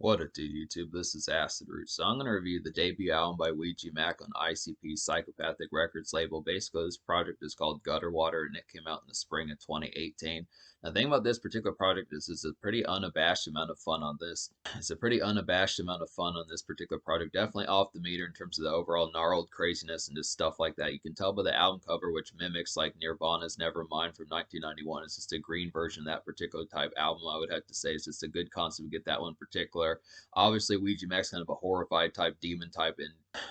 What it do, YouTube? This is Acid Root. So I'm going to review the debut album by Ouija Macc on ICP's Psychopathic Records label. Basically, this project is called Gutterwater, and it came out in the spring of 2018. Now, the thing about this particular project is it's a pretty unabashed amount of fun on this. It's a pretty unabashed amount of fun on this particular project. Definitely off the meter in terms of the overall gnarled craziness and just stuff like that. You can tell by the album cover, which mimics like Nirvana's Nevermind from 1991. It's just a green version of that particular type album, I would have to say. It's just a good concept to get that one particular. Obviously, Ouija Macc's kind of a horrified type demon type, and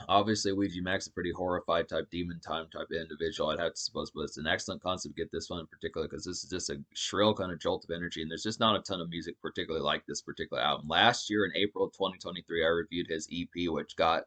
obviously Ouija Macc's a pretty horrified type demon type individual, I'd have to suppose. But it's an excellent concept to get this one in particular because this is just a shrill kind of jolt of energy, and there's just not a ton of music particularly like this particular album. Last year in April of 2023, I reviewed his EP, which got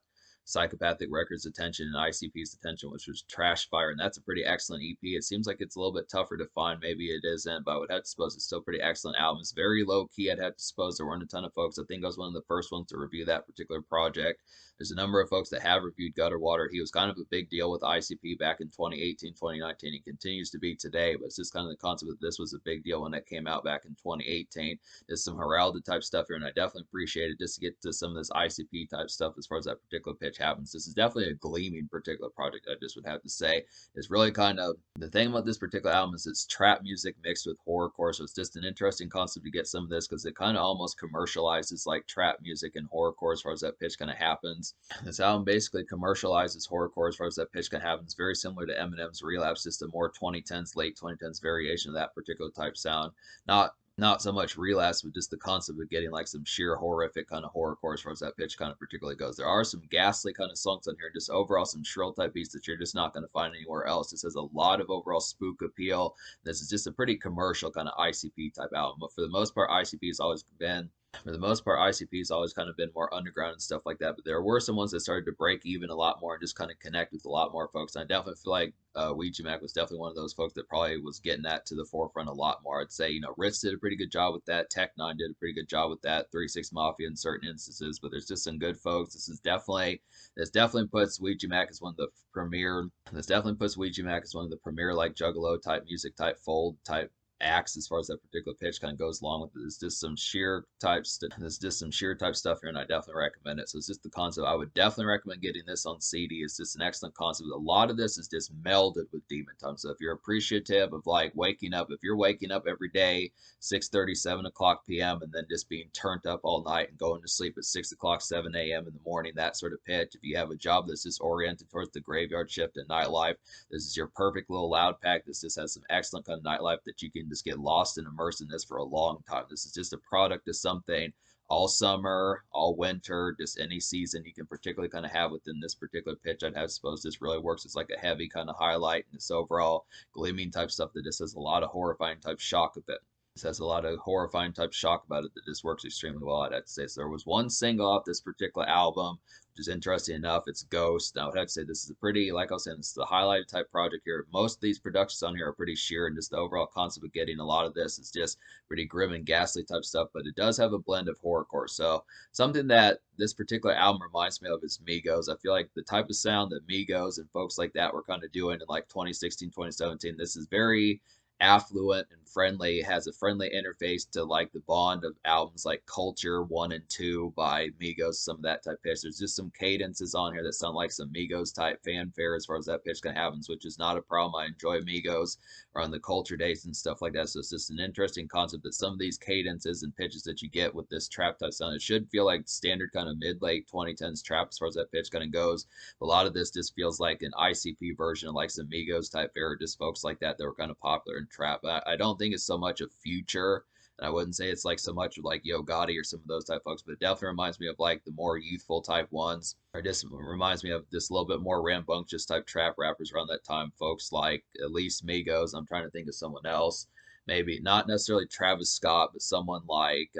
Psychopathic Records' attention and ICP's attention, which was Trash Fire, and that's a pretty excellent EP. It seems like it's a little bit tougher to find. Maybe it isn't, but I would have to suppose it's still pretty excellent album. It's very low key. I'd have to suppose there weren't a ton of folks. I think I was one of the first ones to review that particular project. There's a number of folks that have reviewed Gutterwater. He was kind of a big deal with ICP back in 2018, 2019. He continues to be today, but it's just kind of the concept that this was a big deal when it came out back in 2018. There's some heralded type stuff here, and I definitely appreciate it just to get to some of this ICP type stuff as far as that particular pitch happens. This is definitely a gleaming particular project, I just would have to say. It's really kind of the thing about this particular album is it's trap music mixed with horrorcore, so it's just an interesting concept to get some of this because it kind of almost commercializes like trap music and horrorcore as far as that pitch kind of happens. This album basically commercializes horrorcore as far as that pitch kind of happens, very similar to Eminem's Relapse, just a more 2010s, late 2010s variation of that particular type sound. Not so much Relapse, but just the concept of getting like some sheer horrific kind of horrorcore as far as that pitch kind of particularly goes. There are some ghastly kind of songs on here, just overall some shrill type beats that you're just not going to find anywhere else. This has a lot of overall spook appeal. This is just a pretty commercial kind of ICP type album, but for the most part, ICP has always been for the most part, ICP has always kind of been more underground and stuff like that. But there were some ones that started to break even a lot more and just kind of connect with a lot more folks. And I definitely feel like Ouija Macc was definitely one of those folks that probably was getting that to the forefront a lot more. I'd say, Ritz did a pretty good job with that. Tech Nine did a pretty good job with that. 36 Mafia in certain instances, but there's just some good folks. This definitely puts Ouija Macc as one of the premier. This definitely puts Ouija Macc as one of the premier like Juggalo type music type fold type acts as far as that particular pitch kind of goes along with it. There's just some sheer type stuff here, and I definitely recommend it. So it's just the concept. I would definitely recommend getting this on CD. It's just an excellent concept. A lot of this is just melded with demon time. So if you're appreciative of like waking up, if you're waking up every day 6:30, 7 o'clock p.m. and then just being turned up all night and going to sleep at 6 o'clock, 7 a.m. in the morning, that sort of pitch. If you have a job that's just oriented towards the graveyard shift and nightlife, this is your perfect little loud pack. This just has some excellent kind of nightlife that you can just get lost and immersed in this for a long time. This is just a product of something all summer, all winter, just any season you can particularly kind of have within this particular pitch. I'd have suppose this really works as like a heavy kind of highlight and this overall gleaming type stuff that just has a lot of horrifying type shock of it. This has a lot of horrifying type shock about it that just works extremely well, I'd have to say. So there was one single off this particular album, which is interesting enough. It's Ghost. Now, I'd have to say this is a pretty, like I was saying, this is a highlighted type project here. Most of these productions on here are pretty sheer, and just the overall concept of getting a lot of this is just pretty grim and ghastly type stuff, but it does have a blend of horrorcore. So something that this particular album reminds me of is Migos. I feel like the type of sound that Migos and folks like that were kind of doing in like 2016, 2017, this is very affluent and friendly, has a friendly interface to like the bond of albums like Culture 1 and 2 by Migos, some of that type pitch. There's just some cadences on here that sound like some Migos type fanfare as far as that pitch kind of happens, which is not a problem. I enjoy Migos or on the Culture days and stuff like that. So it's just an interesting concept that some of these cadences and pitches that you get with this trap type sound, it should feel like standard kind of mid-late 2010s trap as far as that pitch kind of goes. A lot of this just feels like an ICP version of like some Migos type era, just folks like that were kind of popular in trap. I don't think it's so much a Future, and I wouldn't say it's like so much like Yo Gotti or some of those type folks, but it definitely reminds me of like the more youthful type ones, or just reminds me of this little bit more rambunctious type trap rappers around that time, folks like at least Migos. I'm trying to think of someone else, maybe not necessarily Travis Scott, but someone like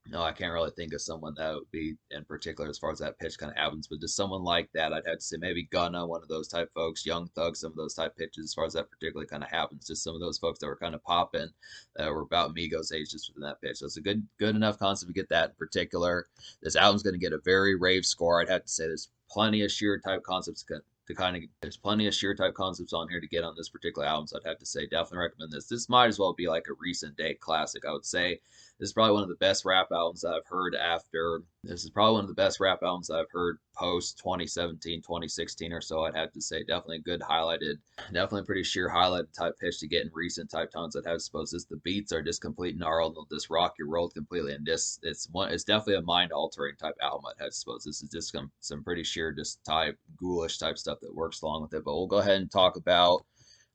no, I can't really think of someone that would be in particular as far as that pitch kind of happens, but just someone like that, I'd have to say maybe Gunna, one of those type folks, Young Thug, some of those type pitches as far as that particularly kind of happens. Just some of those folks that were kind of popping that were about Migos age just within that pitch. So it's a good enough concept to get that in particular. This album's going to get a very rave score. I'd have to say there's plenty of sheer type concepts to kind of, there's plenty of sheer type concepts on here to get on this particular album, so I'd have to say definitely recommend this. This might as well be like a recent date classic, I would say. This is probably one of the best rap albums I've heard after. This is probably one of the best rap albums I've heard post 2017, 2016 or so. I'd have to say definitely a good highlighted, definitely pretty sheer highlighted type pitch to get in recent type tones. I'd have to suppose this. The beats are just complete gnarled. They'll just rock your world completely. And this, it's definitely a mind altering type album. I'd have to suppose this is just some pretty sheer just type ghoulish type stuff that works along with it. But we'll go ahead and talk about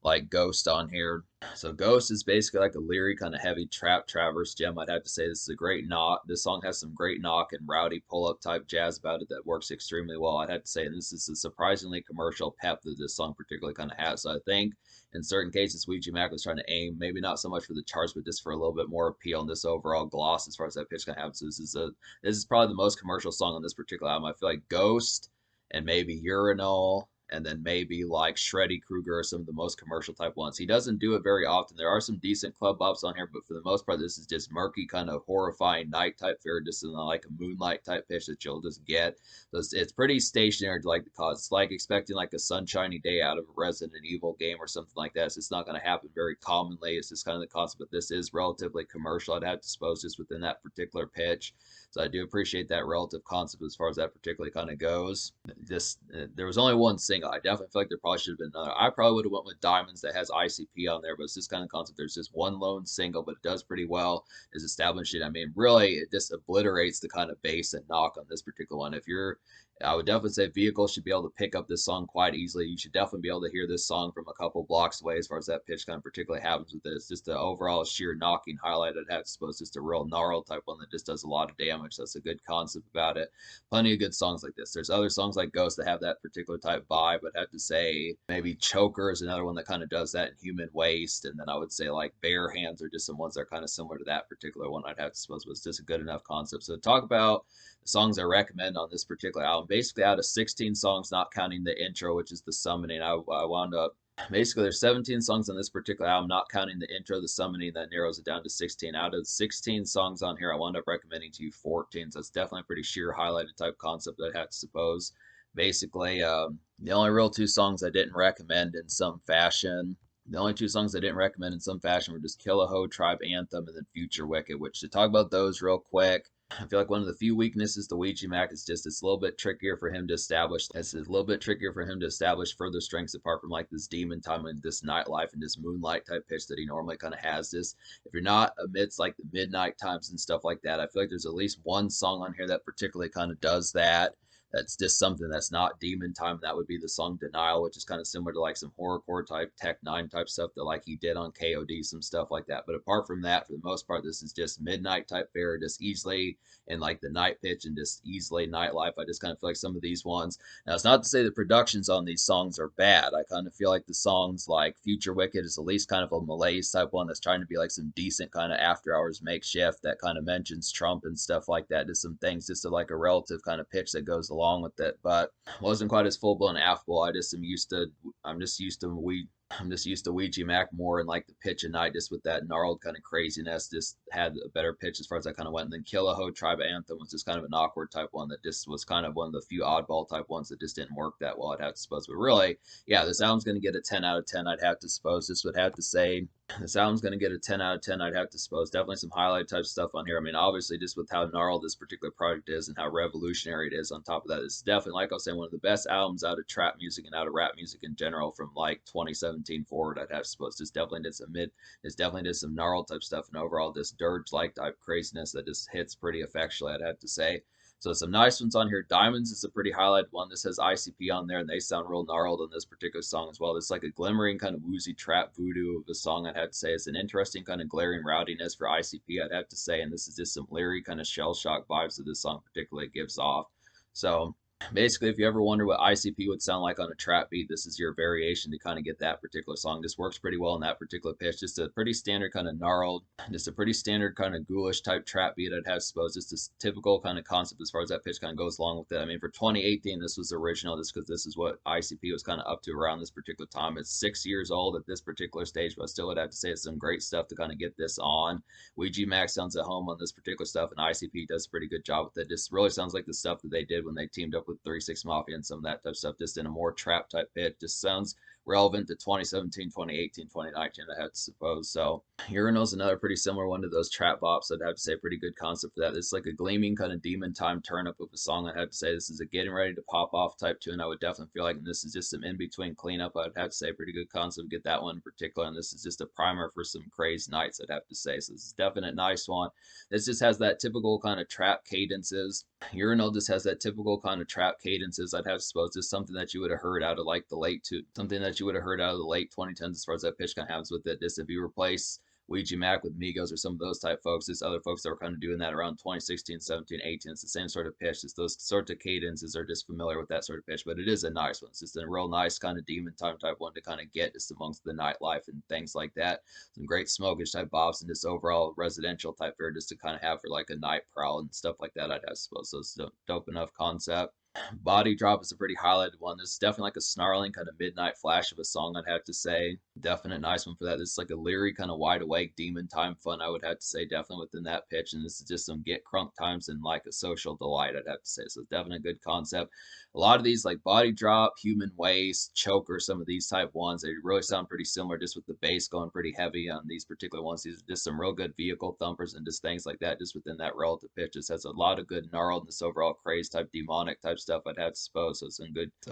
like Ghost on here. So Ghost is basically like a leery kind of heavy trap traverse gem. I'd have to say this is a great knock. This song has some great knock and rowdy pull up type jazz about it that works extremely well. I'd have to say, and this is a surprisingly commercial pep that this song particularly kind of has. So I think in certain cases Ouija Macc was trying to aim maybe not so much for the charts, but just for a little bit more appeal and this overall gloss as far as that pitch kind of happens. So this is probably the most commercial song on this particular album. I feel like Ghost and maybe Urinal, and then maybe like Shreddy Krueger are some of the most commercial type ones. He doesn't do it very often. There are some decent club bops on here, but for the most part, this is just murky, kind of horrifying night type fare, just in like a moonlight type pitch that you'll just get. So it's pretty stationary to like the cause. It's like expecting like a sunshiny day out of a Resident Evil game or something like that. So it's not going to happen very commonly. It's just kind of the concept, but this is relatively commercial. I'd have to suppose just within that particular pitch. So I do appreciate that relative concept as far as that particularly kind of goes. Just there was only one single. I definitely feel like there probably should have been another. I probably would have went with Diamonds that has ICP on there, but it's this kind of concept. There's just one lone single, but it does pretty well. Is establishing. I mean, really, it just obliterates the kind of bass and knock on this particular one. If you're I would definitely say vehicles should be able to pick up this song quite easily. You should definitely be able to hear this song from a couple blocks away as far as that pitch kind of particularly happens with this. Just the overall sheer knocking highlight, I'd have to suppose just a real gnarl type one that just does a lot of damage. That's a good concept about it. Plenty of good songs like this. There's other songs like Ghost that have that particular type vibe. I'd have to say maybe Choker is another one that kind of does that in Human Waste. And then I would say like Bare Hands are just some ones that are kind of similar to that particular one. I'd have to suppose was just a good enough concept. So talk about the songs I recommend on this particular album. Basically, out of 16 songs, not counting the intro, which is the summoning, I wound up. Basically, there's 17 songs on this particular album, not counting the intro, the summoning, that narrows it down to 16. Out of 16 songs on here, I wound up recommending to you 14. So it's definitely a pretty sheer highlighted type concept, I'd have to suppose. Basically, the only real two songs I didn't recommend in some fashion. The only two songs I didn't recommend in some fashion were just Kill a Hoe, Tribe Anthem, and then Future Wicked, which to talk about those real quick, I feel like one of the few weaknesses to Ouija Macc is just it's a little bit trickier for him to establish. It's a little bit trickier for him to establish further strengths apart from like this demon time and this nightlife and this moonlight type pitch that he normally kind of has. This, if you're not amidst like the midnight times and stuff like that, I feel like there's at least one song on here that particularly kind of does that. That's just something that's not demon time. That would be the song Denial, which is kind of similar to like some horrorcore type Tech 9 type stuff that like he did on KOD, some stuff like that. But apart from that, for the most part, this is just midnight type fare, just easily in like the night pitch and just easily nightlife. I just kind of feel like some of these ones. Now, it's not to say the productions on these songs are bad. I kind of feel like the songs like Future Wicked is at least kind of a malaise type one that's trying to be like some decent kind of after hours makeshift that kind of mentions Trump and stuff like that. Just some things, just to like a relative kind of pitch that goes along with it, but wasn't quite as full blown affable. I'm just used to Ouija Macc more and like the pitch and night, just with that gnarled kind of craziness. Just had a better pitch as far as I kind of went. And then Kill a Hoe, Tribe Anthem was just kind of an awkward type one that just was kind of one of the few oddball type ones that just didn't work that well, I'd have to suppose. But really, yeah, this album's going to get a 10 out of 10, I'd have to suppose. This would have to say this album's going to get a 10 out of 10, I'd have to suppose. Definitely some highlight type stuff on here. I mean, obviously, just with how gnarled this particular project is and how revolutionary it is on top of that, it's definitely, like I was saying, one of the best albums out of trap music and out of rap music in general from like 2017 forward, I'd have to suppose. It's definitely did some gnarled type stuff and overall this dirge-like type craziness that just hits pretty effectually, I'd have to say. So some nice ones on here. Diamonds is a pretty highlighted one. This has ICP on there, and they sound real gnarled on this particular song as well. It's like a glimmering kind of woozy trap voodoo of a song, I'd have to say. It's an interesting kind of glaring rowdiness for ICP, I'd have to say. And this is just some leery kind of shell shock vibes that this song particularly gives off. So basically, if you ever wonder what ICP would sound like on a trap beat, this is your variation to kind of get that particular song. This works pretty well in that particular pitch. Just a pretty standard kind of gnarled, just a pretty standard kind of ghoulish type trap beat, I'd have to suppose. Just a typical kind of concept as far as that pitch kind of goes along with it. I mean, for 2018, this was original just because this is what ICP was kind of up to around this particular time. It's 6 years old at this particular stage, but I still would have to say it's some great stuff to kind of get this on. Ouija Macc sounds at home on this particular stuff, and ICP does a pretty good job with it. Just really sounds like the stuff that they did when they teamed up with with 36 Mafia and some of that type of stuff, just in a more trap type pitch. Just sounds relevant to 2017, 2018, 2019, I have to suppose. So Urinal's another pretty similar one to those trap bops. I'd have to say pretty good concept for that. It's like a gleaming kind of demon time turn up of a song. I'd have to say this is a getting ready to pop off type tune. I would definitely feel like, and this is just some in between cleanup. I'd have to say pretty good concept. Get that one in particular, and this is just a primer for some crazed nights. I'd have to say. So this is definite nice one. This just has that typical kind of trap cadences. Urinal just has that typical kind of trap cadences. I'd have to suppose just something that you would have heard out of like the something that you would have heard out of the late 2010s as far as that pitch kind of happens with it. Just if you replace Ouija Macc with Migos or some of those type folks, just other folks that were kind of doing that around 2016, 17, 18. It's the same sort of pitch. Just those sorts of cadences are just familiar with that sort of pitch, but it is a nice one. It's just a real nice kind of demon time type one to kind of get just amongst the nightlife and things like that. Some great smokish type bops and just overall residential type fare just to kind of have for like a night prowl and stuff like that, I'd have to suppose. So it's a dope enough concept. Body Drop is a pretty highlighted one. This is definitely like a snarling kind of midnight flash of a song, I'd have to say. Definite nice one for that. This is like a leery kind of wide awake demon time fun, I would have to say, definitely within that pitch. And this is just some get crunk times and like a social delight, I'd have to say. So it's definitely a good concept. A lot of these like Body Drop, Human Waste, Choker, some of these type ones, they really sound pretty similar just with the bass going pretty heavy on these particular ones. These are just some real good vehicle thumpers and just things like that just within that relative pitch. This has a lot of good gnarledness, overall craze type, demonic type stuff, I'd have to suppose. So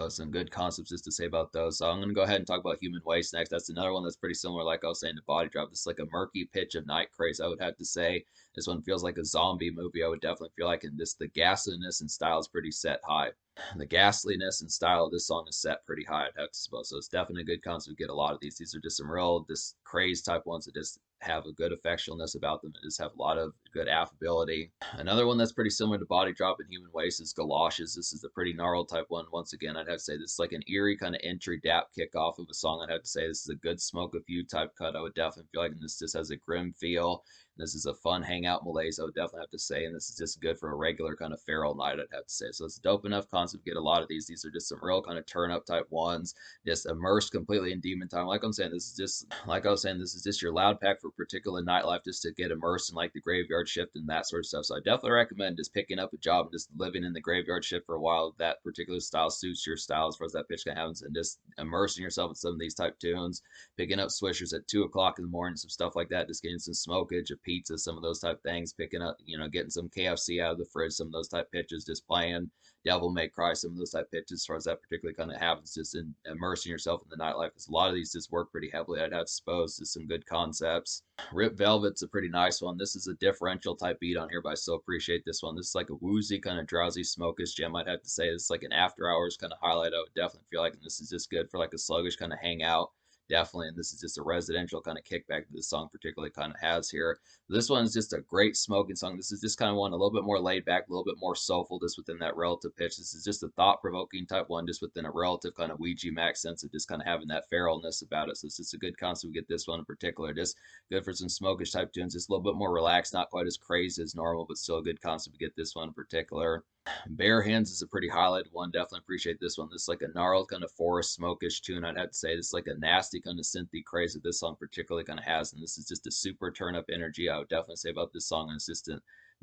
some good concepts just to say about those. So I'm going to go ahead and talk about Human Waste next. That's another one that's pretty similar, like I was saying, to Body Drop. This is like a murky pitch of night craze, I would have to say. This one feels like a zombie movie, I would definitely feel like, and this the ghastliness and style is pretty set high. The ghastliness and style of this song is set pretty high, I'd have to suppose. So it's definitely a good concept to get a lot of these. These are just some real just craze type ones that just have a good affectionalness about them and just have a lot of good affability. Another one that's pretty similar to Body Drop and Human Waste is Galoshes. This is a pretty gnarled type one. Once again, I'd have to say this is like an eerie kind of entry dap kickoff of a song. I'd have to say this is a good smoke a few type cut, I would definitely feel like, and this just has a grim feel. This is a fun hangout malaise, I would definitely have to say, and this is just good for a regular kind of feral night, I'd have to say. So it's a dope enough concept to get a lot of these. These are just some real kind of turn up type ones, just immersed completely in demon time. Like I'm saying, this is just, like I was saying, this is just your loud pack for particular nightlife, just to get immersed in like the graveyard shift and that sort of stuff. So I definitely recommend just picking up a job and just living in the graveyard shift for a while. If that particular style suits your style as far as that pitch kind of happens, and just immersing yourself in some of these type tunes, picking up swishers at 2 o'clock in the morning, some stuff like that, just getting some smokage, a pizza, some of those type things, picking up, getting some KFC out of the fridge, some of those type pitches, just playing Devil May Cry, some of those type pitches as far as that particularly kind of happens, just in immersing yourself in the nightlife, because a lot of these just work pretty heavily, I'd have to suppose. Just some good concepts. Rip Velvet's a pretty nice one. This is a differential type beat on here, but I still appreciate this one. This is like a woozy kind of drowsy smokish gem, I'd have to say. This is like an after hours kind of highlight, I would definitely feel like, and this is just good for like a sluggish kind of hangout. Definitely, and this is just a residential kind of kickback that this song particularly kind of has here. This one is just a great smoking song. This is just kind of one a little bit more laid back, a little bit more soulful, just within that relative pitch. This is just a thought-provoking type one, just within a relative kind of Ouija Macc sense of just kind of having that feralness about it. So it's just a good concept. We get this one in particular, just good for some smokish type tunes, just a little bit more relaxed, not quite as crazy as normal, but still a good concept. We get this one in particular. Bare Hands is a pretty highlighted one. Definitely appreciate this one. This is like a gnarled kind of forest smokish tune, I'd have to say. This is like a nasty kind of synthy craze that this song particularly kind of has, and this is just a super turn up energy, I would definitely say, about this song. And it's just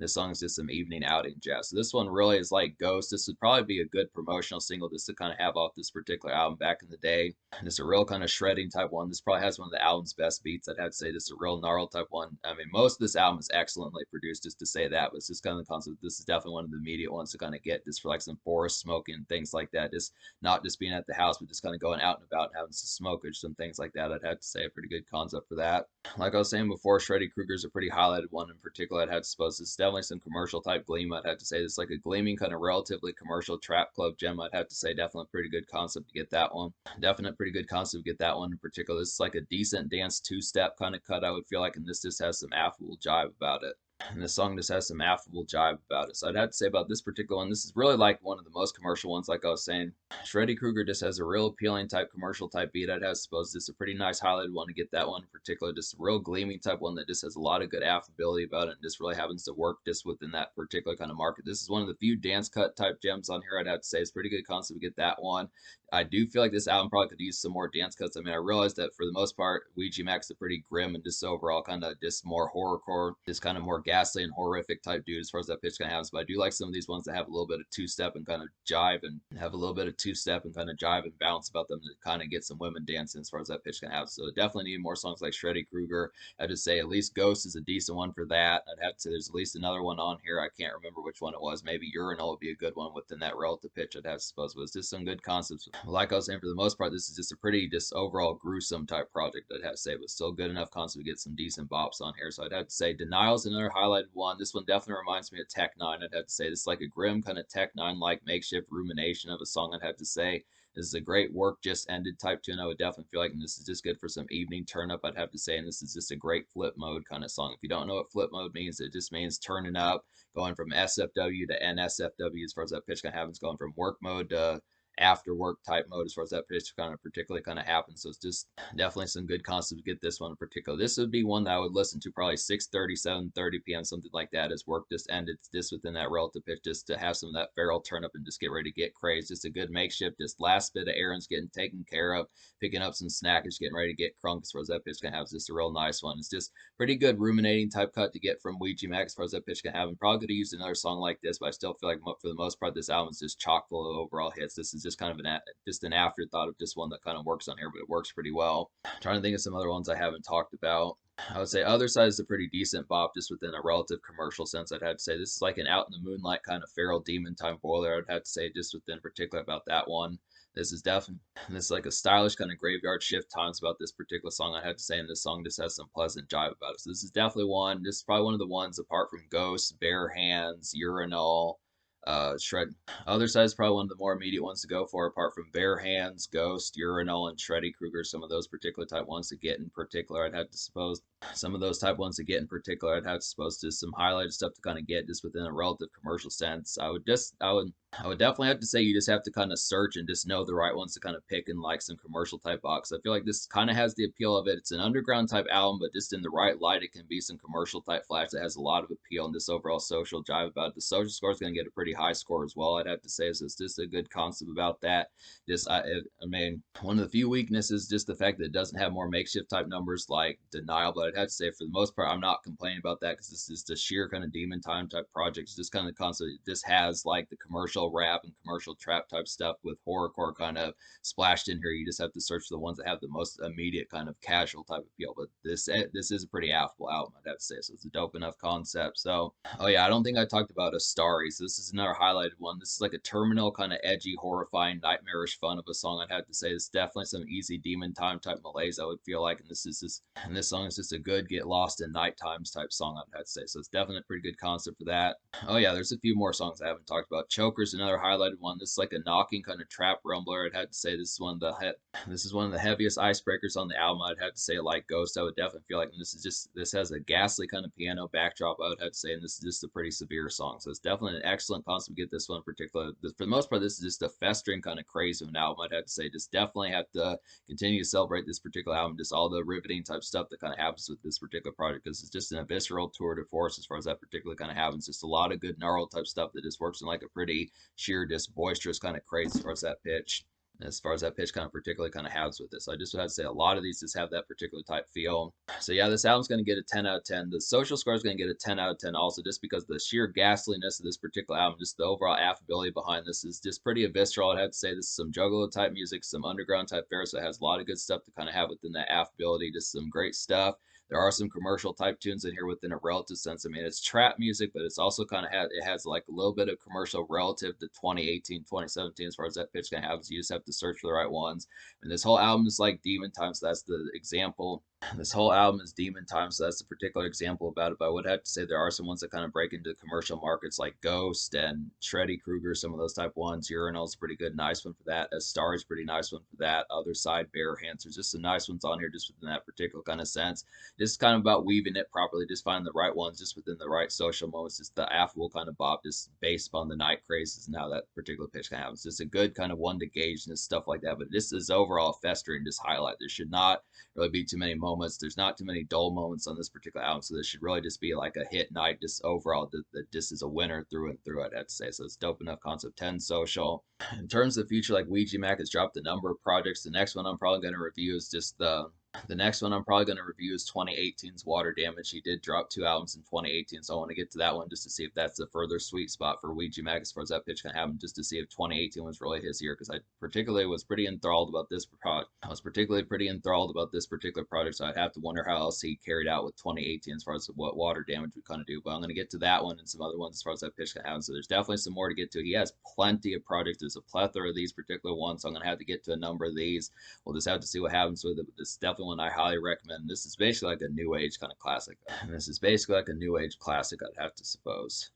this song is just some evening outing jazz. So this one really is like Ghost. This would probably be a good promotional single just to kind of have off this particular album back in the day. And it's a real kind of shredding type one. This probably has one of the album's best beats, I'd have to say. This is a real gnarled type one. I mean, most of this album is excellently produced, just to say that, but it's just kind of the concept. This is definitely one of the immediate ones to kind of get just for like some forest smoking and things like that. Just not just being at the house, but just kind of going out and about and having some smokage, some things like that. I'd have to say a pretty good concept for that. Like I was saying before, Shreddy Krueger's a pretty highlighted one in particular, I'd have to suppose. It's definitely some commercial type gleam, I'd have to say. It's like a gleaming kind of relatively commercial trap club gem, I'd have to say. Definitely a pretty good concept to get that one. Definite pretty good concept to get that one in particular. This is like a decent dance two-step kind of cut, I would feel like, and this just has some affable jive about it. And this song just has some affable jive about it. So I'd have to say about this particular one, this is really like one of the most commercial ones, like I was saying. Shreddy Krueger just has a real appealing type commercial type beat. I'd have to suppose this is a pretty nice highlighted one to get that one in particular. Just a real gleaming type one that just has a lot of good affability about it and just really happens to work just within that particular kind of market. This is one of the few dance cut type gems on here, I'd have to say. It's pretty good concept to get that one. I do feel like this album probably could use some more dance cuts. I mean, I realized that for the most part, Ouija Macc's a pretty grim and just overall kind of just more horrorcore, just kind of more ghastly and horrific type dude as far as that pitch kind of happens. But I do like some of these ones that have a little bit of two-step and kind of jive and have a little bit of two-step and kind of jive and bounce about them to kind of get some women dancing as far as that pitch kind of happens. So definitely need more songs like Shreddy Krueger. I'd just say at least Ghost is a decent one for that. I'd have to say there's at least another one on here. I can't remember which one it was. Maybe Urinal would be a good one within that relative pitch. I'd have to suppose. But it's just some good concepts. Like I was saying, for the most part, this is just a pretty just overall gruesome type project, I'd have to say, but still good enough concept to get some decent bops on here. So I'd have to say Denial's another highlighted one. This one definitely reminds me of Tech Nine. I'd have to say this is like a grim kind of Tech Nine like makeshift rumination of a song. I'd have to say this is a great work just ended type tune. I would definitely feel like, and this is just good for some evening turn up, I'd have to say. And this is just a great flip mode kind of song. If you don't know what flip mode means, it just means turning up, going from SFW to NSFW as far as that pitch kind of happens, going from work mode to after work type mode as far as that pitch kind of particularly kind of happens. So it's just definitely some good concepts to get this one in particular. This would be one that I would listen to probably 6:30, 7:30 p.m., something like that, as work just ended, just within that relative pitch, just to have some of that feral turn up and just get ready to get crazed. Just a good makeshift, just last bit of errands getting taken care of, picking up some snack, just getting ready to get crunk as far as that pitch can have. It's just a real nice one. It's just pretty good ruminating type cut to get from Ouija Macc as far as that pitch can have. And probably could have used another song like this, but I still feel like for the most part, this album is just chock full of overall hits. This is just kind of an afterthought of just one that kind of works on here, but it works pretty well. I'm trying to think of some other ones I haven't talked about. I would say Other Side is a pretty decent bop just within a relative commercial sense. I'd have to say this is like an out in the moonlight kind of feral demon time boiler. I'd have to say just within particular about that one. This is definitely this is like a stylish kind of graveyard shift times about this particular song. I had to say, and this song just has some pleasant jive about it. So this is definitely one. This is probably one of the ones apart from Ghost, Bare Hands, Urinal, Shred. Other Side is probably one of the more immediate ones to go for, apart from Bare Hands, Ghost, Urinal, and Shreddy Krueger. Some of those particular type ones to get in particular, I'd have to suppose. Some of those type ones to get in particular, I'd have to suppose just some highlighted stuff to kind of get just within a relative commercial sense. I would definitely have to say you just have to kind of search and just know the right ones to kind of pick in like some commercial type box. I feel like this kind of has the appeal of it. It's an underground type album, but just in the right light, it can be some commercial type flash that has a lot of appeal and this overall social jive about it. The social score is going to get a pretty high score as well, I'd have to say. So it's just a good concept about that. I mean, one of the few weaknesses, just the fact that it doesn't have more makeshift type numbers like Denial, but I'd have to say for the most part, I'm not complaining about that because this is the sheer kind of demon time type project. It's just kind of the concept. This has like the commercial rap and commercial trap type stuff with horrorcore kind of splashed in here. You just have to search for the ones that have the most immediate kind of casual type of feel. But this is a pretty affable album, I'd have to say. So it's a dope enough concept. So, oh yeah, I don't think I talked about Astari. So this is another highlighted one. This is like a terminal kind of edgy, horrifying, nightmarish fun of a song. I'd have to say it's definitely some easy demon time type malaise, I would feel like. And this song is just a good get lost in night times type song, I'd have to say. So it's definitely a pretty good concept for that. Oh yeah, there's a few more songs I haven't talked about. Choker's another highlighted one. This is like a knocking kind of trap rumbler. I'd have to say this is one of the heaviest icebreakers on the album. I'd have to say, like Ghost, I would definitely feel like, and this has a ghastly kind of piano backdrop, I would have to say, and this is just a pretty severe song. So it's definitely an excellent concept to get this one in particular. For the most part, this is just a festering kind of craze of an album, I'd have to say. Just definitely have to continue to celebrate this particular album, just all the riveting type stuff that kind of happens with this particular project, because it's just a visceral tour de force as far as that particular kind of happens. Just a lot of good gnarled type stuff that just works in like a pretty sheer, just boisterous kind of craze as far as that pitch. As far as that pitch kind of particularly kind of has with this. So I just would have to say a lot of these just have that particular type feel. So yeah, this album's going to get a 10 out of 10. The social score is going to get a 10 out of 10 also, just because the sheer ghastliness of this particular album, just the overall affability behind this is just pretty visceral. I'd have to say this is some juggalo type music, some underground type fare, so it has a lot of good stuff to kind of have within that affability, just some great stuff. There are some commercial type tunes in here within a relative sense. I mean, it's trap music, but it's also kind of it has like a little bit of commercial relative to 2018, 2017 as far as that pitch kind of happens. You just have to search for the right ones. And this whole album is like demon time, so that's the example. This whole album is demon time, so that's a particular example about it. But I would have to say there are some ones that kind of break into commercial markets like Ghost and Shreddy Krueger, some of those type ones. Urinal's a pretty good, nice one for that. A Star is pretty nice one for that. Other Side, Bare Hands. There's just some nice ones on here just within that particular kind of sense. Just kind of about weaving it properly, just finding the right ones just within the right social moments, just the affable kind of bop, just based upon the night crazes and how that particular pitch kind of happens. Just a good kind of one to gauge and stuff like that. But this is overall festering, just highlight. There should not really be too many moments. There's not too many dull moments on this particular album, so this should really just be like a hit night. Just overall, that this is a winner through and through, I'd have to say. So it's dope enough concept. 10 social. In terms of the future, like Ouija Macc has dropped a number of projects. The next one I'm probably going to review is just the next one I'm probably going to review is 2018's Water Damage. He did drop 2 albums in 2018, so I want to get to that one just to see if that's the further sweet spot for Ouija Macc as far as that pitch can happen, just to see if 2018 was really his year, because I particularly was pretty enthralled about this project. I was particularly pretty enthralled about this particular project, so I'd have to wonder how else he carried out with 2018 as far as what Water Damage would kind of do. But I'm going to get to that one and some other ones as far as that pitch can happen. So there's definitely some more to get to. He has plenty of projects. There's a plethora of these particular ones, so I'm going to have to get to a number of these. We'll just have to see what happens with it. But this is definitely one I highly recommend. This is basically like a new age kind of classic. And this is basically like a new age classic, I'd have to suppose.